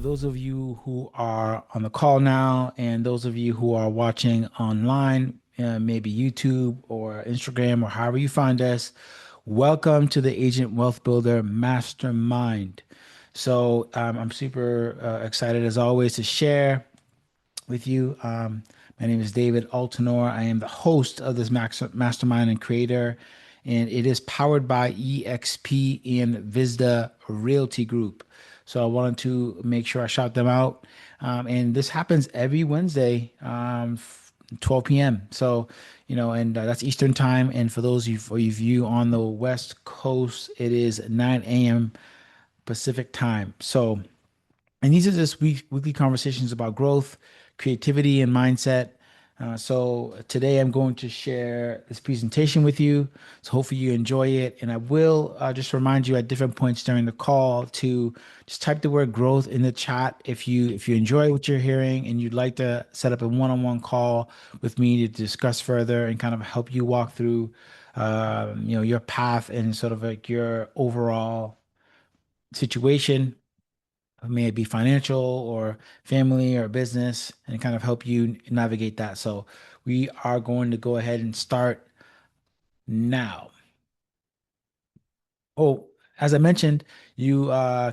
those of you who are on the call now, and those of you who are watching online, maybe YouTube or Instagram or however you find us, welcome to the Agent Wealth Builder Mastermind. I'm super excited as always to share with you. My name is David Altenor. I am the host of this mastermind and creator, and it is powered by EXP and Visda Realty Group. So I wanted to make sure I shout them out. And this happens every Wednesday, 12 p.m. And that's Eastern time. And for those of you on the West Coast, it is 9 a.m. Pacific time. And these are just weekly conversations about growth, creativity, and mindset. So today I'm going to share this presentation with you. So hopefully you enjoy it. And I will just remind you at different points during the call to just type the word growth in the chat if you enjoy what you're hearing and you'd like to set up a one-on-one call with me to discuss further and kind of help you walk through your path and sort of like your overall situation, may it be financial or family or business, and kind of help you navigate that. So we are going to go ahead and start now. Oh, as I mentioned, you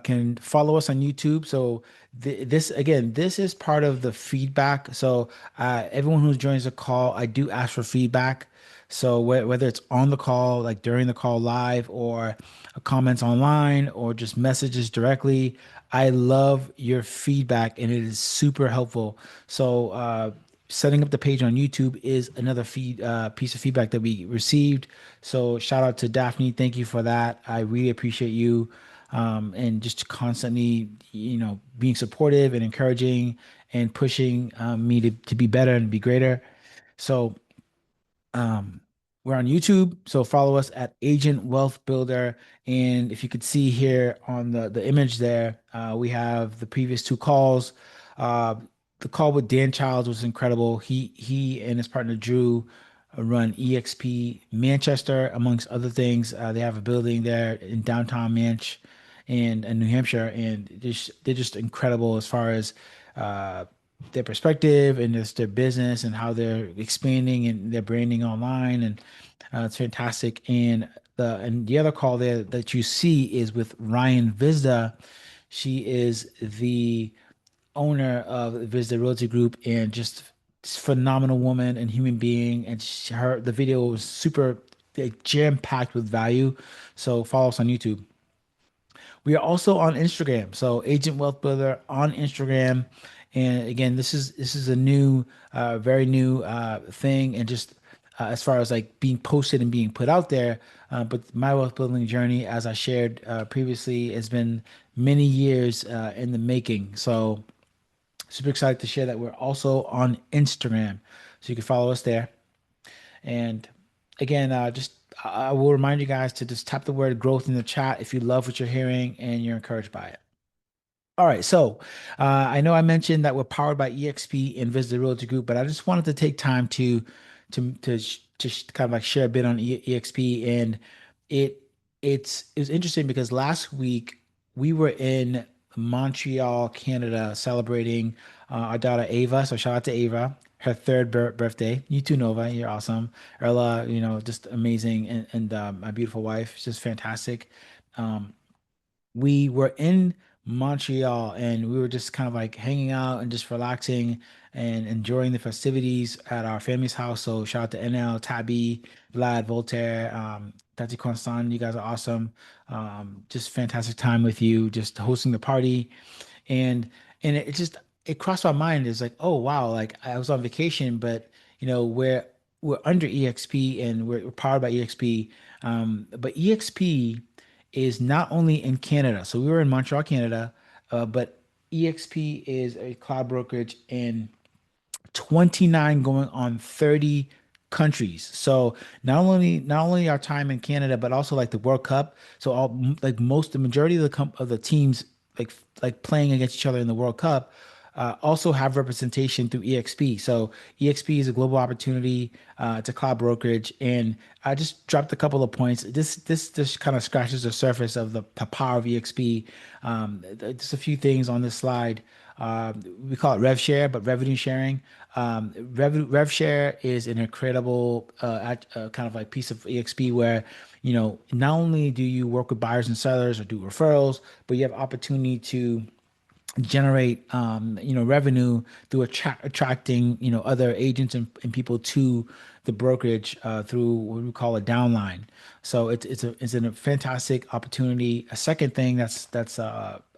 can follow us on YouTube. So this is part of the feedback. So everyone who joins the call, I do ask for feedback. So whether it's on the call, like during the call live, or comments online, or just messages directly, I love your feedback, and it is super helpful. Setting up the page on YouTube is another piece of feedback that we received. So shout out to Daphne. Thank you for that. I really appreciate you. And just constantly, being supportive and encouraging and pushing me to be better and be greater. So um, we're on YouTube, so follow us at Agent Wealth Builder. And if you could see here on the image there, we have the previous two calls. Uh, the call with Dan Childs was incredible. He and his partner Drew run EXP Manchester, amongst other things. They have a building there in downtown Manch and in New Hampshire, and they're just incredible as far as uh, their perspective and just their business and how they're expanding and their branding online, and it's fantastic. And the other call there that you see is with Ryan Vizda. She is the owner of Vizda Realty Group, and just phenomenal woman and human being. And the video was super jam packed with value. So follow us on YouTube. We are also on Instagram. So Agent Wealth Builder on Instagram. And again, this is a new, very new thing, and just as far as like being posted and being put out there. But my wealth building journey, as I shared previously, has been many years in the making. So super excited to share that we're also on Instagram, so you can follow us there. And again, just I will remind you guys to just tap the word growth in the chat if you love what you're hearing and you're encouraged by it. All right, so I know I mentioned that we're powered by EXP and Visit the Realty Group, but I just wanted to take time to kind of like share a bit on EXP. And it it's interesting because last week we were in Montreal, Canada, celebrating our daughter Ava. So shout out to Ava, her third birthday. You too, Nova, you're awesome. Erla, just amazing, and my beautiful wife, she's just fantastic. Um, we were in Montreal, and we were just kind of like hanging out and just relaxing and enjoying the festivities at our family's house. So shout out to NL, Tabby, Vlad, Voltaire, Tati Constant. You guys are awesome. Just fantastic time with you, just hosting the party. And it just it crossed my mind. It's like, oh wow, like I was on vacation, but we're under EXP, and we're powered by EXP. But EXP is not only in Canada. So we were in Montreal, Canada, but EXP is a cloud brokerage in 29 going on 30 countries. So not only our time in Canada, but also like the World Cup. So the majority of the teams like playing against each other in the World Cup also have representation through EXP. So EXP is a global opportunity. It's a cloud brokerage, and I just dropped a couple of points. This just kind of scratches the surface of the power of EXP. Just a few things on this slide. We call it rev share, but revenue sharing. Rev share is an incredible kind of like piece of EXP where, not only do you work with buyers and sellers or do referrals, but you have opportunity to generate revenue through attracting other agents and people to the brokerage through what we call a downline. So it's a fantastic opportunity. A second thing that's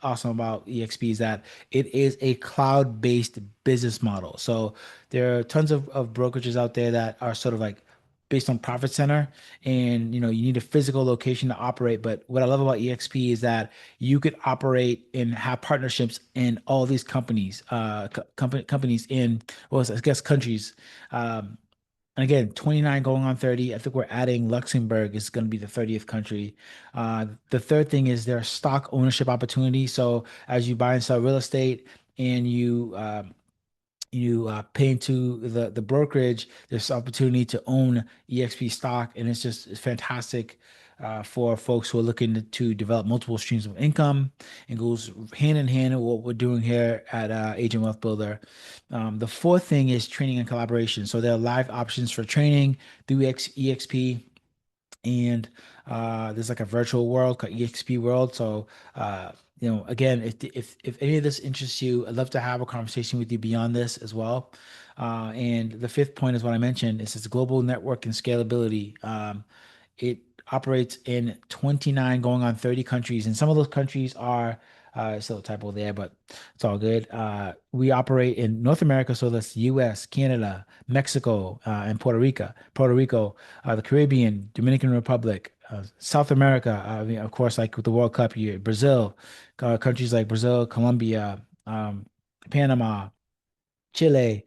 awesome about EXP is that it is a cloud-based business model. So there are tons of brokerages out there that are sort of like based on profit center, and you need a physical location to operate. But what I love about EXP is that you could operate and have partnerships in all these companies, companies in, well, I guess countries. And again, 29 going on 30. I think we're adding Luxembourg is going to be the 30th country. The third thing is there are stock ownership opportunities. So as you buy and sell real estate, and you pay into the brokerage, there's opportunity to own EXP stock, and it's fantastic for folks who are looking to develop multiple streams of income, and goes hand in hand with what we're doing here at Agent Wealth Builder. The fourth thing is training and collaboration. So there are live options for training through EXP, and there's like a virtual world called EXP World. So again, if any of this interests you, I'd love to have a conversation with you beyond this as well. And the fifth point is what I mentioned. It's global network and scalability. It operates in 29 going on 30 countries, and some of those countries are still a typo there, but it's all good. We operate in North America, so that's US, Canada, Mexico, and Puerto Rico. Puerto Rico, the Caribbean, Dominican Republic, South America. I mean, of course, like with the World Cup here, Brazil, countries like Brazil, Colombia, Panama, Chile,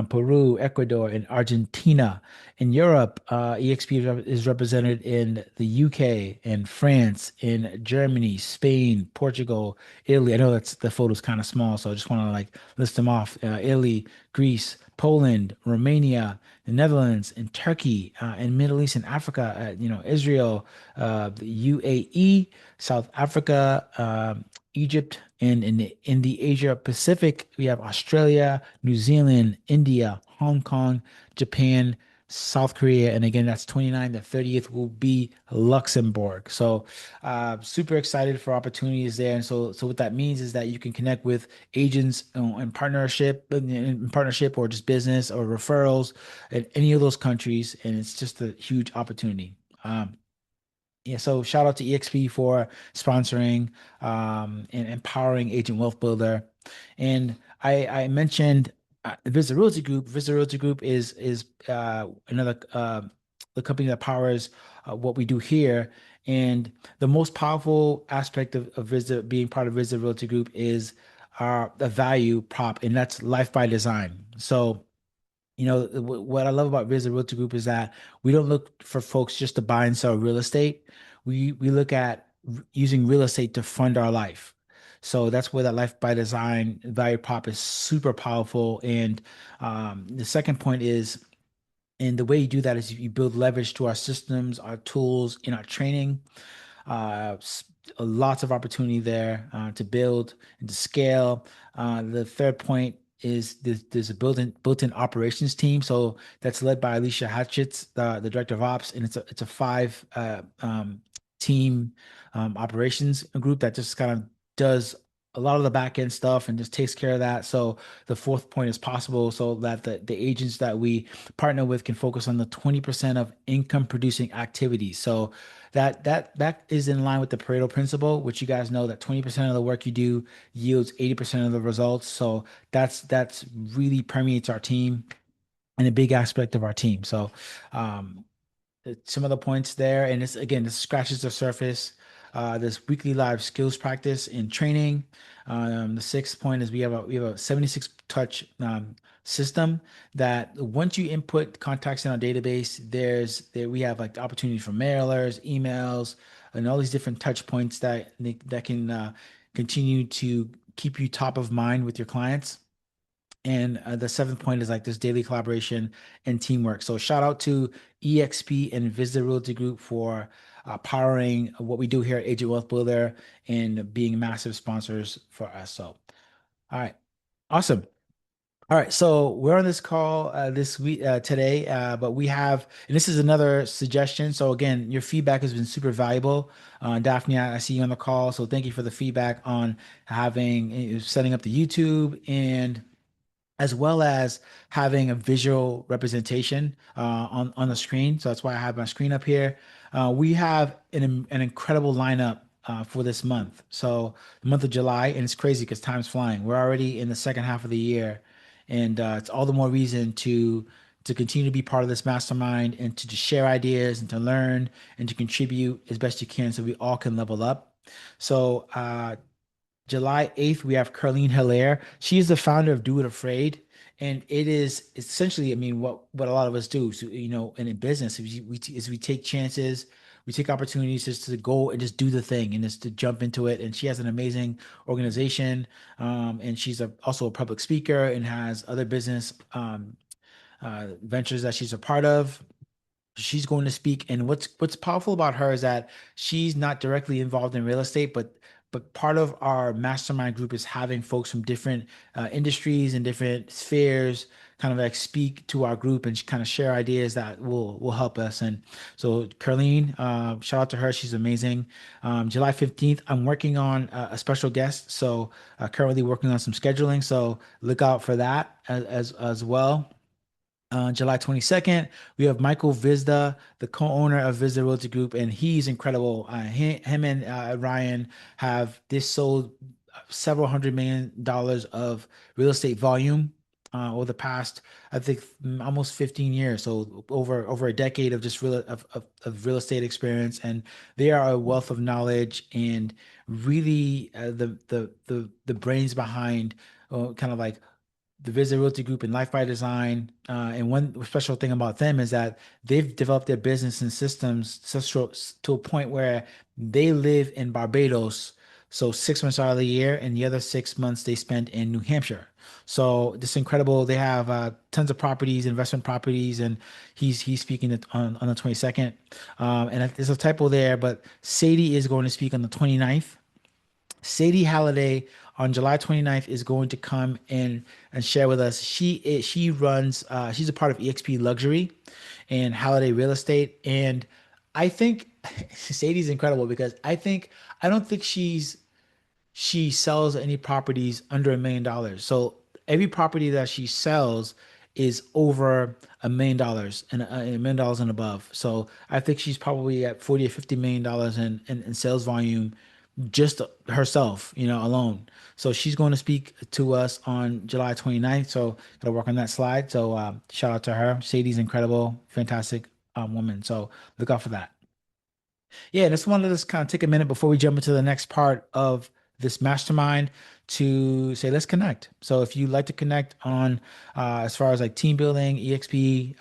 Peru, Ecuador, and Argentina. In Europe, EXP is represented in the UK, in France, in Germany, Spain, Portugal, Italy. I know the photo's kind of small, so I just want to like list them off. Italy, Greece, Poland, Romania, the Netherlands, and Turkey, and Middle East and Africa. Israel, the UAE, South Africa, Egypt, and in the Asia Pacific, we have Australia, New Zealand, India, Hong Kong, Japan, South Korea, and again, that's 29. The 30th will be Luxembourg. So, super excited for opportunities there. And so what that means is that you can connect with agents in partnership, or just business or referrals in any of those countries, and it's just a huge opportunity. Yeah, so shout out to EXP for sponsoring and empowering Agent Wealth Builder. And I mentioned Visit Realty Group. Visit Realty Group is another the company that powers what we do here. And the most powerful aspect of Visit being part of Visit Realty Group is the value prop, and that's life by design. So what I love about Visit Realty Group is that we don't look for folks just to buy and sell real estate. We look at using real estate to fund our life. So that's where that life by design value prop is super powerful. And the second point is, and the way you do that is you build leverage to our systems, our tools, in our training. Uh, s- Lots of opportunity there to build and to scale. The third point is there's a built-in operations team. So that's led by Alicia Hatchets, the director of ops, and it's a five team operations group that just kind of does a lot of the back end stuff and just takes care of that. So the fourth point is possible, so that the agents that we partner with can focus on the 20% of income producing activities. So that is in line with the Pareto principle, which you guys know that 20% of the work you do yields 80% of the results. So that's really permeates our team and a big aspect of our team. So um, some of the points there, and this scratches the surface. This weekly live skills practice and training. The sixth point is we have a 76 touch system that once you input contacts in our database, we have like the opportunity for mailers, emails, and all these different touch points that can continue to keep you top of mind with your clients. And the seventh point is like this daily collaboration and teamwork. So shout out to EXP and Visitor Realty Group for powering what we do here at Agent Wealth Builder and being massive sponsors for us. So, all right, awesome. All right, so we're on this call this week today, but we have, and this is another suggestion. So again, your feedback has been super valuable. Daphne, I see you on the call, so thank you for the feedback on having setting up the YouTube and as well as having a visual representation on the screen. So that's why I have my screen up here. We have an incredible lineup for this month. So the month of July, and it's crazy because time's flying. We're already in the second half of the year, and it's all the more reason to continue to be part of this mastermind and to just share ideas and to learn and to contribute as best you can so we all can level up. So July 8th, we have Carlene Hilaire. She is the founder of Do It Afraid. And it is essentially, I mean, what a lot of us do, so, and in business, is we take chances, we take opportunities just to go and just do the thing and just to jump into it. And she has an amazing organization. And she's also a public speaker and has other business ventures that she's a part of. She's going to speak, and what's powerful about her is that she's not directly involved in real estate, but part of our mastermind group is having folks from different industries and different spheres kind of like speak to our group and kind of share ideas that will help us. And so Carlene, shout out to her, she's amazing. July 15th, I'm working on a special guest, so currently working on some scheduling, so look out for that as well. July 22nd, we have Michael Vizda, the co-owner of Vizda Realty Group, and he's incredible. Him and Ryan have this sold several $100 million of real estate volume over the past, I think, almost 15 years. So over a decade of just of real estate experience, and they are a wealth of knowledge and really the brains behind kind of like the Visit Realty Group and Life by Design. And one special thing about them is that they've developed their business and systems to a point where they live in Barbados. So 6 months out of the year, and the other 6 months they spend in New Hampshire. So this incredible. They have tons of properties, investment properties, and he's speaking on the 22nd. And there's a typo there, but Sadie is going to speak on the 29th. Sadie Halliday on July 29th is going to come in and share with us. She runs she's a part of EXP Luxury and Halliday Real Estate. And I think Sadie's incredible because I don't think she sells any properties under $1 million. So every property that she sells is over $1 million and $1 million and above. So I think she's probably at 40 or $50 million in sales volume just herself, alone. So she's going to speak to us on July 29th. So gotta work on that slide. So shout out to her. Sadie's incredible, fantastic woman. So look out for that. Yeah, and I just wanted to just kind of take a minute before we jump into the next part of this mastermind to say let's connect. So if you'd like to connect on as far as like team building, EXP,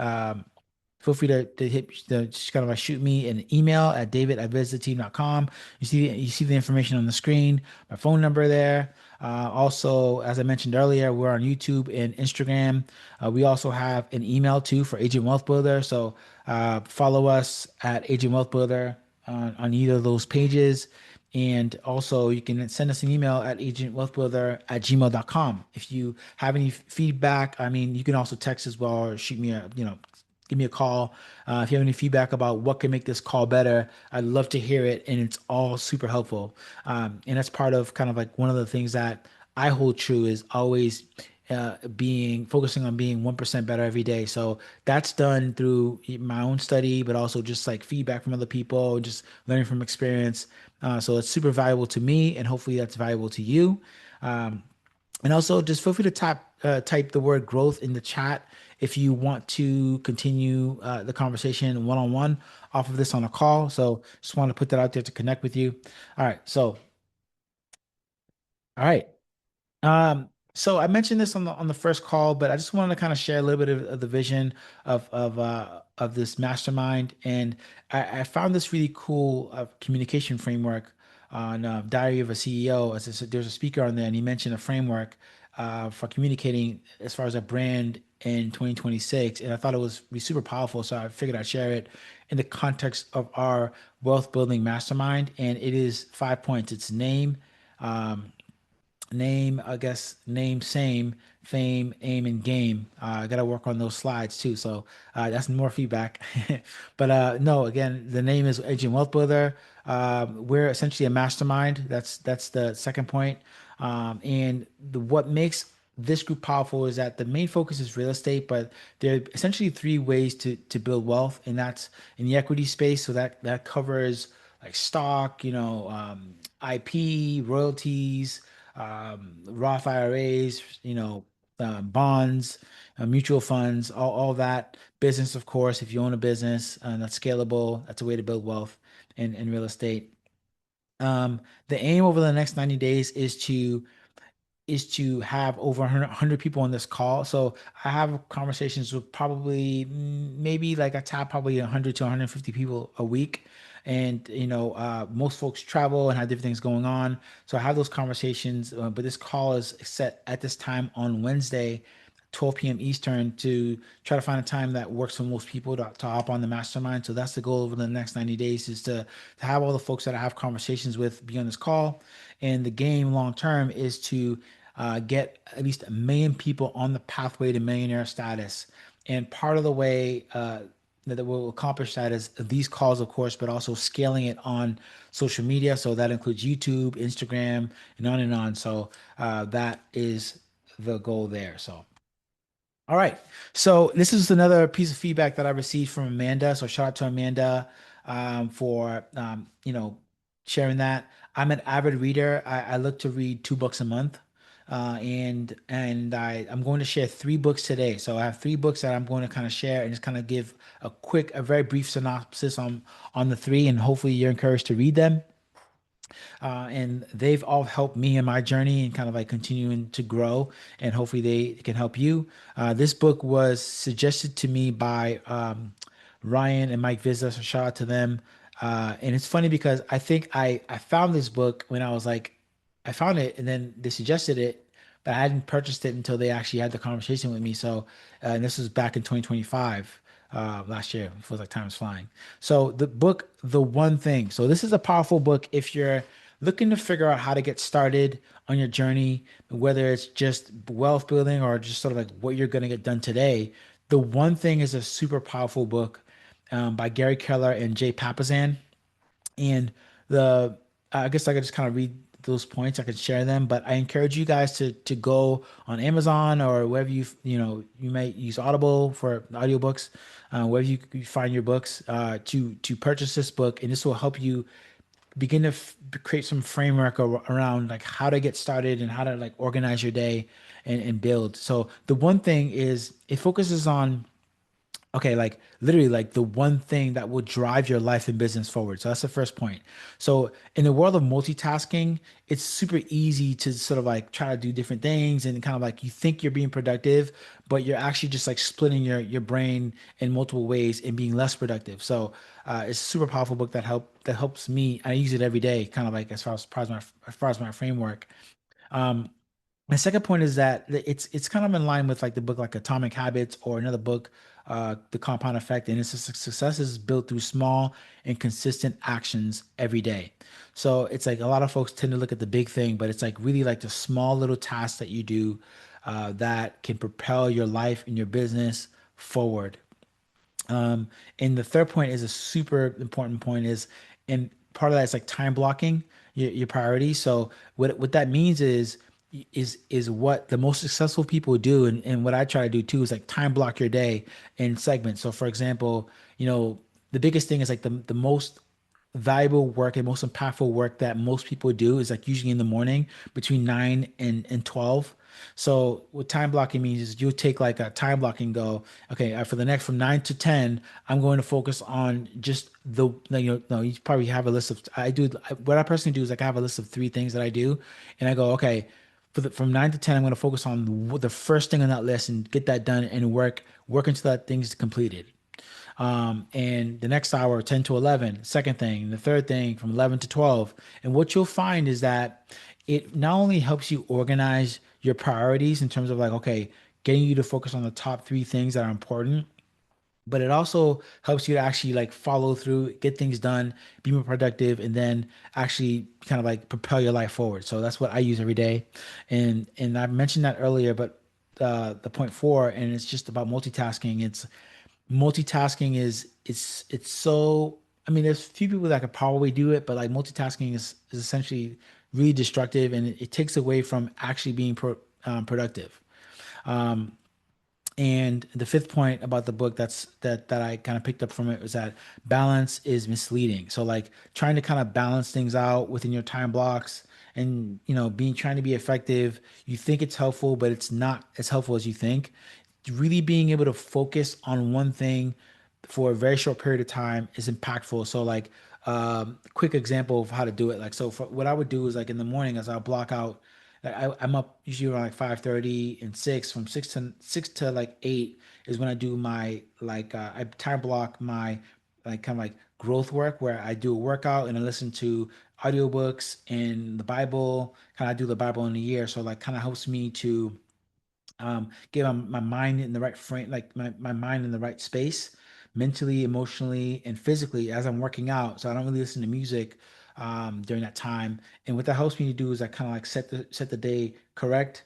feel free to hit just kind of like shoot me an email at david@visitteam.com. You see the information on the screen, my phone number there. Also, as I mentioned earlier, we're on YouTube and Instagram. We also have an email too for Agent Wealth Builder. So follow us at Agent Wealth Builder on either of those pages. And also, you can send us an email at agentwealthbuilder@gmail.com. If you have any feedback, I mean, you can also text as well or shoot me give me a call. If you have any feedback about what can make this call better, I'd love to hear it. And it's all super helpful. And that's part of kind of like one of the things that I hold true is always being focusing on being 1% better every day. So that's done through my own study, but also just like feedback from other people, just learning from experience. So it's super valuable to me, and hopefully that's valuable to you. Um, and also, just feel free to type the word growth in the chat if you want to continue the conversation one on one off of this on a call. So, just want to put that out there to connect with you. All right. So, all right. So I mentioned this on the first call, but I just wanted to kind of share a little bit of the vision of this mastermind, and I found this really cool communication framework on Diary of a CEO. There's a speaker on there, and he mentioned a framework for communicating as far as a brand in 2026. And I thought it was be super powerful. So I figured I'd share it in the context of our wealth building mastermind. And it is 5 points. It's um, I guess, name, same, fame, aim, and game. I got to work on those slides too. So that's more feedback. But no, again, the name is Agent Wealth Builder. We're essentially a mastermind. That's the second point. And what makes this group powerful is that the main focus is real estate, but there are essentially three ways to build wealth, and that's in the equity space. So that covers like stock, IP, royalties, Roth IRAs, bonds, mutual funds, all that. Business, of course, if you own a business that's scalable, that's a way to build wealth in real estate. The aim over the next 90 days is to have over 100 people on this call. So I have conversations with probably maybe like I tap probably 100 to 150 people a week. And, most folks travel and have different things going on. So I have those conversations, but this call is set at this time on Wednesday, 12 p.m. Eastern, to try to find a time that works for most people to hop on the mastermind. So that's the goal over the next 90 days is to have all the folks that I have conversations with be on this call. And the game long term is to get at least 1 million people on the pathway to millionaire status. And part of the way that will accomplish that is these calls, of course, but also scaling it on social media. So that includes YouTube, Instagram, and on and on. So that is the goal there. So. All right. So this is another piece of feedback that I received from Amanda. So shout out to Amanda for sharing that. I'm an avid reader. I look to read 2 books a month. I'm going to share 3 books today. So I have 3 books that I'm going to kind of share and just kind of give a very brief synopsis on the three, and hopefully you're encouraged to read them. And they've all helped me in my journey and kind of like continuing to grow. And hopefully they can help you. This book was suggested to me by Ryan and Mike Vizza. So shout out to them. And it's funny because I think I found this book when I was like, I found it and then they suggested it, but I hadn't purchased it until they actually had the conversation with me. So, and this was back in 2025, last year. It feels like time is flying. So the book, The One Thing. So this is a powerful book if you're looking to figure out how to get started on your journey, whether it's just wealth building or just sort of like what you're going to get done today. The One Thing is a super powerful book by Gary Keller and Jay Papasan. And the I guess I could just kind of read those points. I could share them, but I encourage you guys to go on Amazon or wherever you might use Audible for audiobooks, wherever you find your books, to purchase this book, and this will help you begin to create some framework around like how to get started and how to like organize your day and build. So the one thing is it focuses on, okay, like literally like the one thing that will drive your life and business forward. So that's the first point. So in the world of multitasking, it's super easy to sort of like try to do different things and kind of like you think you're being productive, but you're actually just like splitting your brain in multiple ways and being less productive. So it's a super powerful book that helps me. I use it every day, kind of like as far as my framework. Um, my second point is that it's kind of in line with like the book like Atomic Habits or another book, The Compound Effect, and it's a success is built through small and consistent actions every day. So it's like a lot of folks tend to look at the big thing, but it's like really like the small little tasks that you do that can propel your life and your business forward. And the third point is a super important point is, and part of that is like time blocking your priorities. So what that means is what the most successful people do, and what I try to do too is like time block your day in segments. So for example, the biggest thing is like the most valuable work and most impactful work that most people do is like usually in the morning between 9 and 12. So what time blocking means is you take like a time block and go, okay, for the next from 9 to 10, I'm going to focus on just no, you probably have a list of, what I personally do is like I have a list of 3 things that I do. And I go, okay, from 9 to 10, I'm going to focus on the first thing on that list and get that done and work until that thing's completed. And the next hour, 10 to 11, second thing, the third thing from 11 to 12. And what you'll find is that it not only helps you organize your priorities in terms of like, okay, getting you to focus on the top three things that are important, but it also helps you to actually like follow through, get things done, be more productive, and then actually kind of like propel your life forward. So that's what I use every day. And I mentioned that earlier, but the point four, and it's just about multitasking. It's multitasking is it's so, I mean, there's few people that could probably do it, but like multitasking is essentially really destructive, and it takes away from actually being productive. And the fifth point about the book that I kind of picked up from it was that balance is misleading. So like trying to kind of balance things out within your time blocks and being trying to be effective, you think it's helpful, but it's not as helpful as you think. Really being able to focus on one thing for a very short period of time is impactful. So like quick example of how to do it. Like so for, what I would do is like in the morning as I'll block out like I'm up usually around like 5:30 and 6. From 6 to like 8 is when I do my like I time block my like kind of like growth work where I do a workout and I listen to audiobooks and the Bible. Kind of do the Bible in a year. So like kind of helps me to get my mind in the right frame, like my mind in the right space, mentally, emotionally, and physically as I'm working out. So I don't really listen to music during that time. And what that helps me to do is I kind of like set the day correct,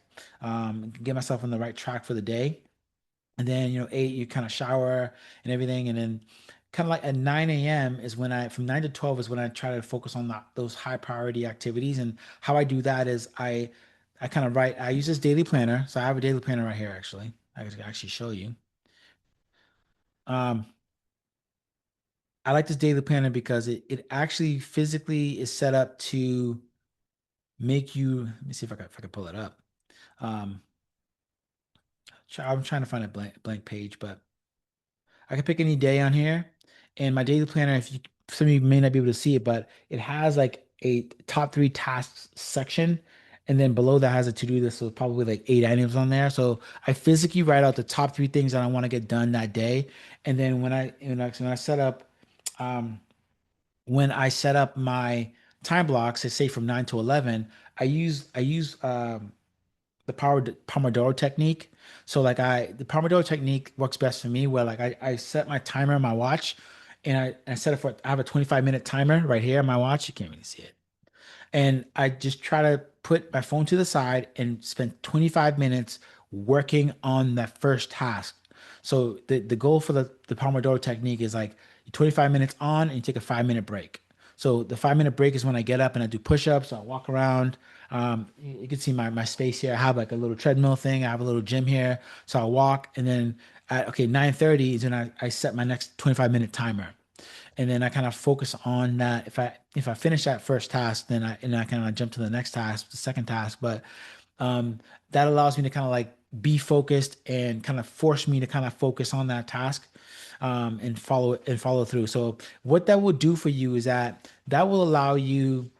get myself on the right track for the day. And then, 8, you kind of shower and everything. And then kind of like at 9 a.m. is when from 9 to 12 is when I try to focus on those high priority activities. And how I do that is I kind of write, I use this daily planner. So I have a daily planner right here, actually. I can actually show you. Um, I like this daily planner because it actually physically is set up to make you, let me see if I can pull it up. Um, I'm trying to find a blank page, but I can pick any day on here. And my daily planner, if you some of you may not be able to see it, but it has like a top three tasks section. And then below that has a to-do list. So probably like 8 items on there. So I physically write out the top three things that I want to get done that day. And then when I set up um when I set up my time blocks, say from 9 to 11, I use the Pomodoro technique. So like the Pomodoro technique works best for me where like I set my timer on my watch and I set it for, I have a 25-minute timer right here on my watch. You can't really see it. And I just try to put my phone to the side and spend 25 minutes working on that first task. So the goal for the Pomodoro technique is like 25 minutes on and you take a 5-minute break. So the 5-minute break is when I get up and I do push-ups, I walk around. You can see my space here. I have like a little treadmill thing. I have a little gym here. So I walk and then at 9:30 is when I set my next 25-minute timer, and then I kind of focus on that. If I finish that first task, then I kind of jump to the next task, the second task. But um, that allows me to kind of like be focused and kind of force me to kind of focus on that task, and follow through. So what that will do for you is that will allow you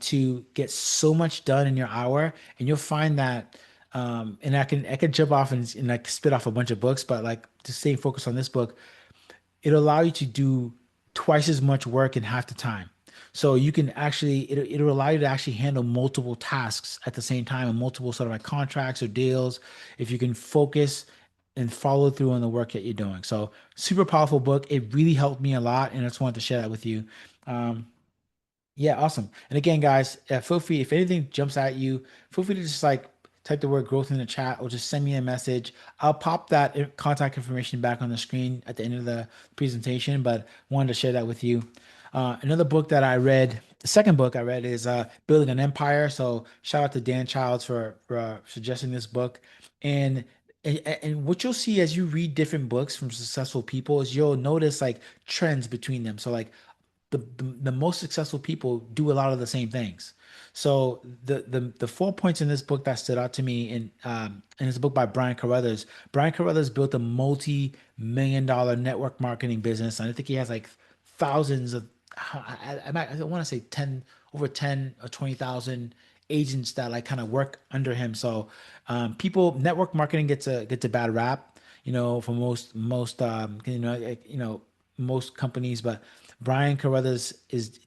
to get so much done in your hour, and you'll find that. And I can jump off and like spit off a bunch of books, but like to stay focused on this book, it'll allow you to do twice as much work in half the time. So you can actually, it'll allow you to actually handle multiple tasks at the same time and multiple sort of like contracts or deals if you can focus and follow through on the work that you're doing. So super powerful book. It really helped me a lot, and I just wanted to share that with you. Um, yeah, awesome. And again, guys, feel free if anything jumps at you, feel free to just like type the word growth in the chat or just send me a message. I'll pop that contact information back on the screen at the end of the presentation, but wanted to share that with you. Another book that I read, the second book I read is Building an Empire. So shout out to Dan Childs for suggesting this book. And and what you'll see as you read different books from successful people is you'll notice like trends between them. So like the most successful people do a lot of the same things. So the 4 points in this book that stood out to me in this book by Brian Carruthers. Brian Carruthers built a multi-million-dollar network marketing business, and I think he has like thousands of I want to say 10 over 10 or 20,000 agents that like kind of work under him. So people network marketing gets a bad rap, for most most companies, but Brian Carruthers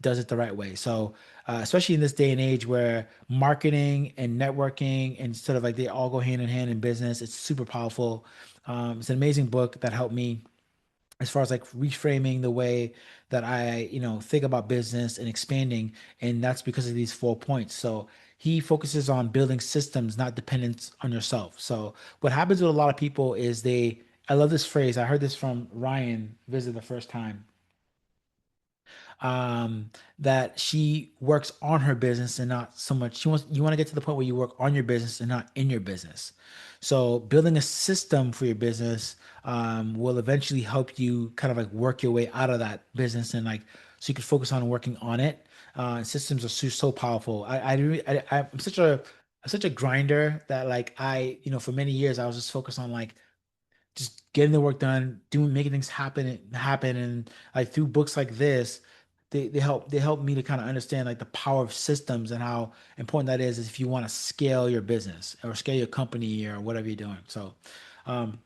does it the right way. So especially in this day and age where marketing and networking and sort of like they all go hand in hand in business, it's super powerful. It's an amazing book that helped me as far as like reframing the way that I, think about business and expanding. And that's because of these 4 points. So he focuses on building systems, not dependence on yourself. So what happens with a lot of people is I love this phrase. I heard this from Ryan visit the first time, um, that she works on her business and not so much. You want to get to the point where you work on your business and not in your business. So building a system for your business will eventually help you kind of like work your way out of that business and like so you can focus on working on it. Systems are so powerful. I'm such a grinder that like for many years I was just focused on like just getting the work done, making things happen, and like through books like this, they help me to kind of understand like the power of systems and how important that is if you want to scale your business or scale your company or whatever you're doing. So, um,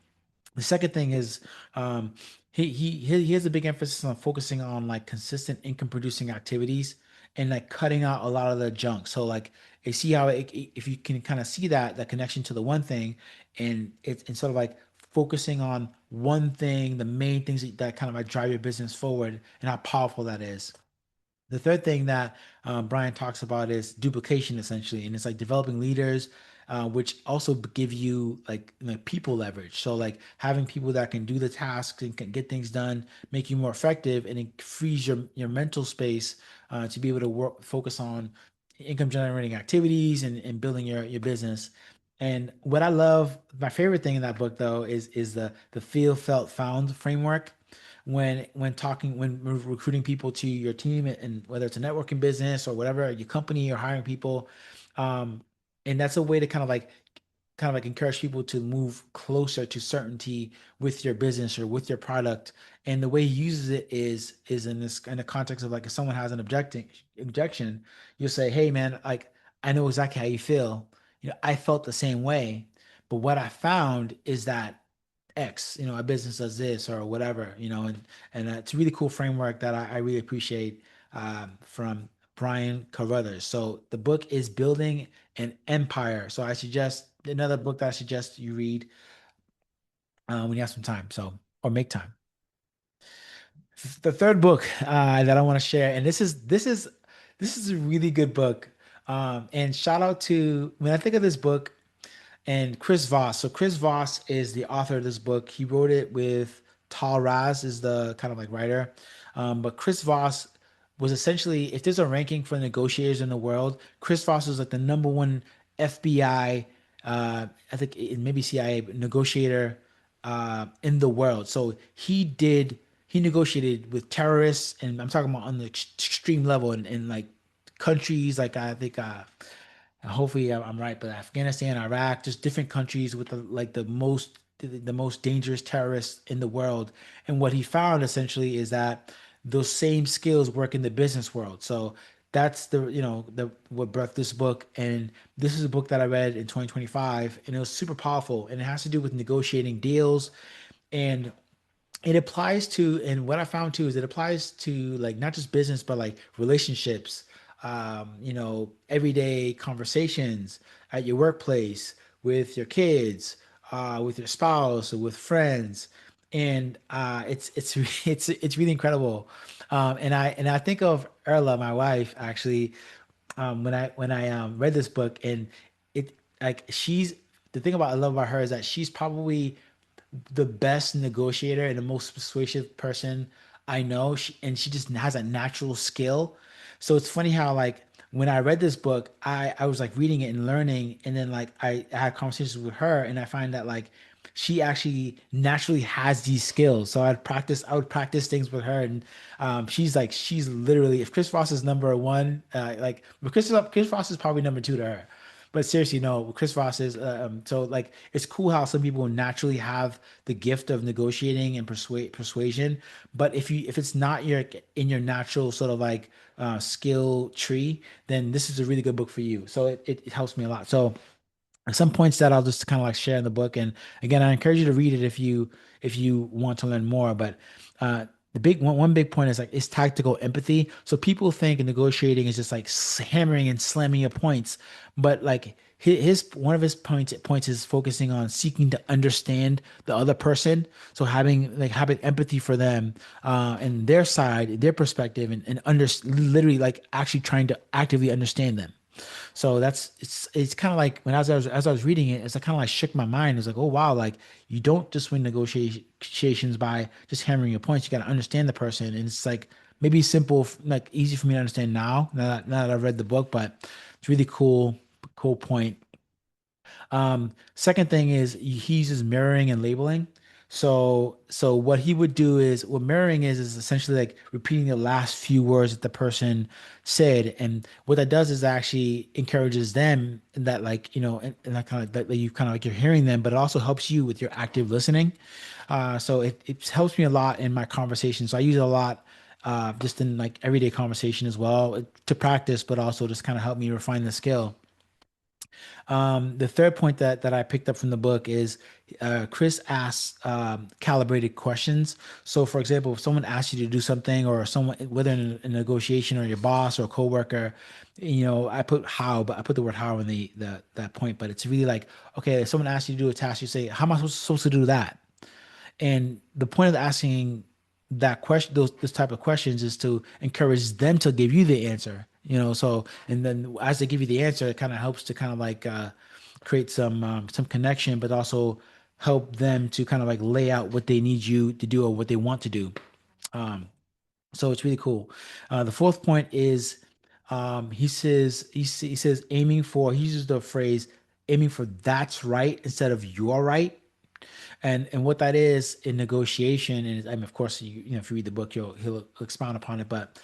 the second thing is um, he has a big emphasis on focusing on like consistent income producing activities and like cutting out a lot of the junk. So like you see how if you can kind of see that connection to the one thing, and it's sort of like focusing on one thing, the main things that kind of like drive your business forward, and how powerful that is. The third thing that Brian talks about is duplication, essentially, and it's like developing leaders, which also give you like people leverage. So like having people that can do the tasks and can get things done, make you more effective, and it frees your mental space to be able to focus on income generating activities and building your business. And what I love, my favorite thing in that book though, is the feel, felt, found framework when recruiting people to your team, and whether it's a networking business or whatever your company or hiring people, um and that's a way to kind of like encourage people to move closer to certainty with your business or with your product. And the way he uses it is in the context of like if someone has an objection, you'll say, hey man, like I know exactly how you feel. I felt the same way, but what I found is that X, our business does this or whatever, and it's a really cool framework that I really appreciate from Brian Carruthers. So the book is Building an Empire. So I suggest another book that I suggest you read when you have some time. So or make time. The third book that I want to share, and this is a really good book. And shout out to when I think of this book, and Chris Voss. So Chris Voss is the author of this book. He wrote it with Tal Raz is the kind of like writer. But Chris Voss was essentially, if there's a ranking for negotiators in the world, Chris Voss was like the number one FBI, I think maybe CIA negotiator in the world. So he negotiated with terrorists, and I'm talking about on the extreme level in like countries like I think hopefully I'm right, but Afghanistan, Iraq, just different countries with the most dangerous terrorists in the world. And what he found essentially is that those same skills work in the business world. So that's the what birthed this book. And this is a book that I read in 2025, and it was super powerful. And it has to do with negotiating deals, and it applies to, and what I found too is it applies to like not just business but like relationships, everyday conversations at your workplace, with your kids, with your spouse, or with friends. And it's really incredible. And I think of Erla, my wife, actually, when I read this book. And it like she's the thing about I love about her is that she's probably the best negotiator and the most persuasive person I know. And she just has a natural skill. So it's funny how like when I read this book, I was like reading it and learning, and then like I had conversations with her, and I find that like she actually naturally has these skills. So I would practice things with her, and she's literally, if Chris Voss is number one, like but Chris Voss is probably number two to her. But seriously, no, Chris Voss is so like it's cool how some people naturally have the gift of negotiating and persuasion. But if it's not in your natural sort of like skill tree, then this is a really good book for you. So it helps me a lot. So some points that I'll just kind of like share in the book. And again, I encourage you to read it if you want to learn more. But the big one big point is like it's tactical empathy. So people think negotiating is just like hammering and slamming your points, but like his one of his points is focusing on seeking to understand the other person. So having empathy for them, and their side, their perspective, and literally like actually trying to actively understand them. So it's kind of like when as I was reading it, it's kind of like shook my mind. It's like, oh wow, like you don't just win negotiations by just hammering your points. You got to understand the person, and it's like maybe simple, like easy for me to understand now that I've read the book, but it's really cool point. Second thing is he uses mirroring and labeling. So what he would do is what mirroring is essentially like repeating the last few words that the person said, and what that does is actually encourages them in that like and that kind of that you kind of like you're hearing them, but it also helps you with your active listening. So it helps me a lot in my conversation. So I use it a lot just in like everyday conversation as well to practice, but also just kind of help me refine the skill. The third point that I picked up from the book is Chris asks calibrated questions. So, for example, if someone asks you to do something, or someone, whether in a negotiation or your boss or a coworker, I put how, but I put the word how in the that point. But it's really like, okay, if someone asks you to do a task, you say, how am I supposed to do that? And the point of asking that question, those type of questions, is to encourage them to give you the answer. So and then as they give you the answer, it kind of helps to kind of like create some connection, but also help them to kind of like lay out what they need you to do or what they want to do. So it's really cool. The fourth point is he says aiming for he uses the phrase aiming for that's right instead of you're right. And what that is in negotiation, and I mean, of course, if you read the book, he'll expound upon it. But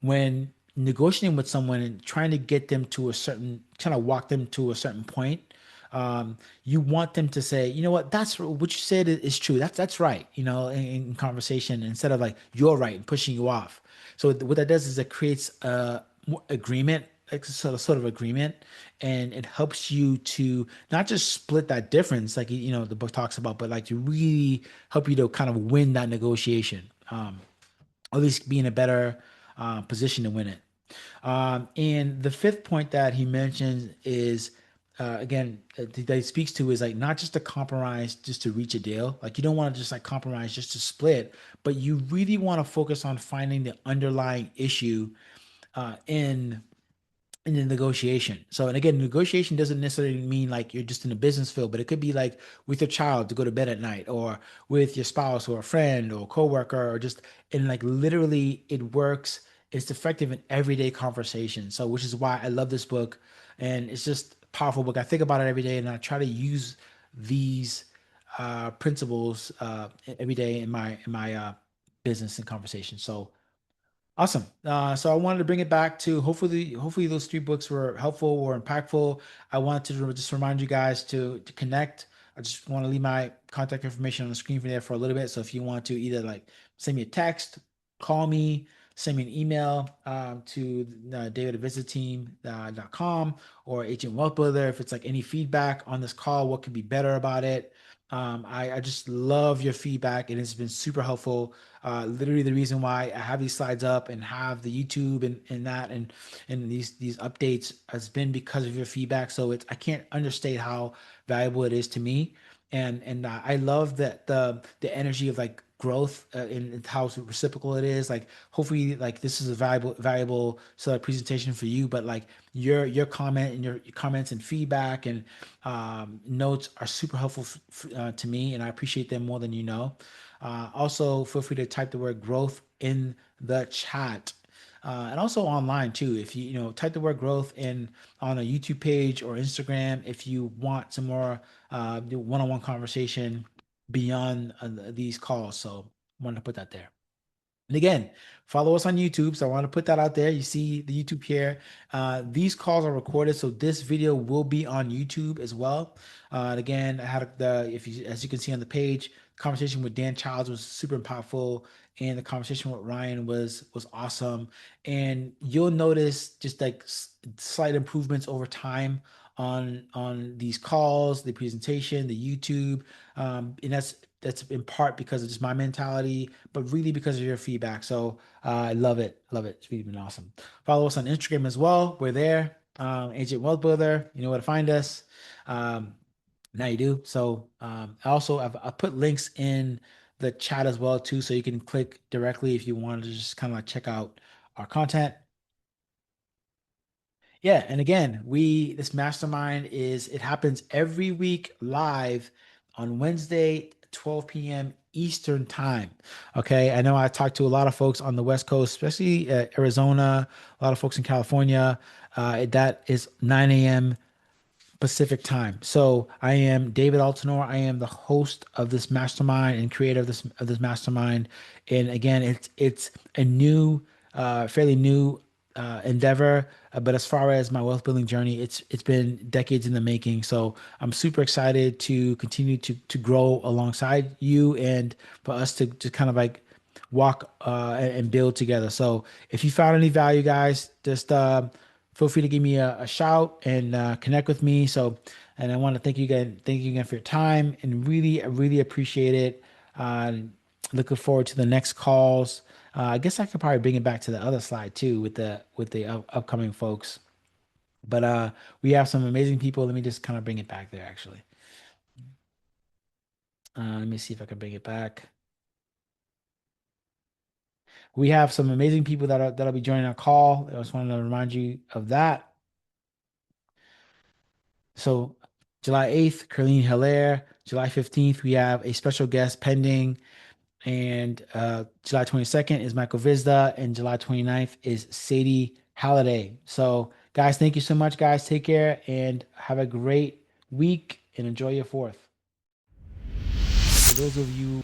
when negotiating with someone and trying to get them to a certain, kind of walk them to a certain point, you want them to say, you know what, that's what you said is true. That's right. In conversation, instead of like you're right and pushing you off. So what that does is it creates a agreement, like sort of agreement, and it helps you to not just split that difference, like the book talks about, but like to really help you to kind of win that negotiation, or at least be in a better position to win it. And the fifth point that he mentions is, again, that he speaks to is like not just a compromise just to reach a deal. Like you don't want to just like compromise just to split, but you really want to focus on finding the underlying issue in the negotiation. So, and again, negotiation doesn't necessarily mean like you're just in the business field, but it could be like with your child to go to bed at night, or with your spouse or a friend or a coworker, or just, and like literally it works. It's effective in everyday conversation. So, which is why I love this book, and it's just a powerful book. I think about it every day, and I try to use these principles every day in my business and conversation. So awesome. So I wanted to bring it back to hopefully those three books were helpful or impactful. I wanted to just remind you guys to connect. I just want to leave my contact information on the screen for there for a little bit. So if you want to either like send me a text, call me, send me an email to david@visitteam.com, or Agent Wealth Builder. If it's like any feedback on this call, what could be better about it? I just love your feedback, and it's been super helpful. Literally, the reason why I have these slides up and have the YouTube and these updates has been because of your feedback. So I can't understate how valuable it is to me, and I love that the energy of like growth, and how reciprocal it is. Like hopefully, like this is a valuable sort of presentation for you, but like your comment and your comments and feedback and notes are super helpful to me, and I appreciate them more than you know. Also, feel free to type the word growth in the chat. And also online too. If type the word growth in on a YouTube page or Instagram, if you want some more one-on-one conversation beyond these calls. So wanted to put that there. And again, follow us on YouTube. So I want to put that out there. You see the YouTube here. These calls are recorded, so this video will be on YouTube as well. And again, I had as you can see on the page, conversation with Dan Childs was super powerful, and the conversation with Ryan was awesome. And you'll notice just like slight improvements over time on these calls, the presentation, the YouTube, and that's in part because of just my mentality, but really because of your feedback. So I love it, love it. It's really been awesome. Follow us on Instagram as well. We're there, Agent Wealth Builder. You know where to find us. Um, Now you do. So also I've put links in the chat as well too, so you can click directly if you wanted to just kind of like check out our content. Yeah, and again, we this mastermind is it happens every week live on Wednesday, 12 p.m. Eastern time. Okay, I know I talked to a lot of folks on the West Coast, especially Arizona, a lot of folks in California. That is 9 a.m. Pacific time. So I am David Altenor. I am the host of this mastermind and creator of this mastermind. And again, it's a new, fairly new endeavor. But as far as my wealth building journey, it's been decades in the making. So I'm super excited to continue to grow alongside you and for us to kind of like walk and build together. So if you found any value, guys, just feel free to give me a shout and connect with me. So, and I want to thank you again for your time, and really, I really appreciate it. Uh, Looking forward to the next calls. I guess I could probably bring it back to the other slide too with the upcoming folks. But we have some amazing people. Let me just kind of bring it back there. Actually, let me see if I can bring it back. We have some amazing people that'll be joining our call. I just wanted to remind you of that. So July 8th, Carlene Hilaire. July 15th, we have a special guest pending. And July 22nd is Michael Vizda. And July 29th is Sadie Halliday. So, guys, thank you so much, guys. Take care and have a great week and enjoy your fourth. For those of you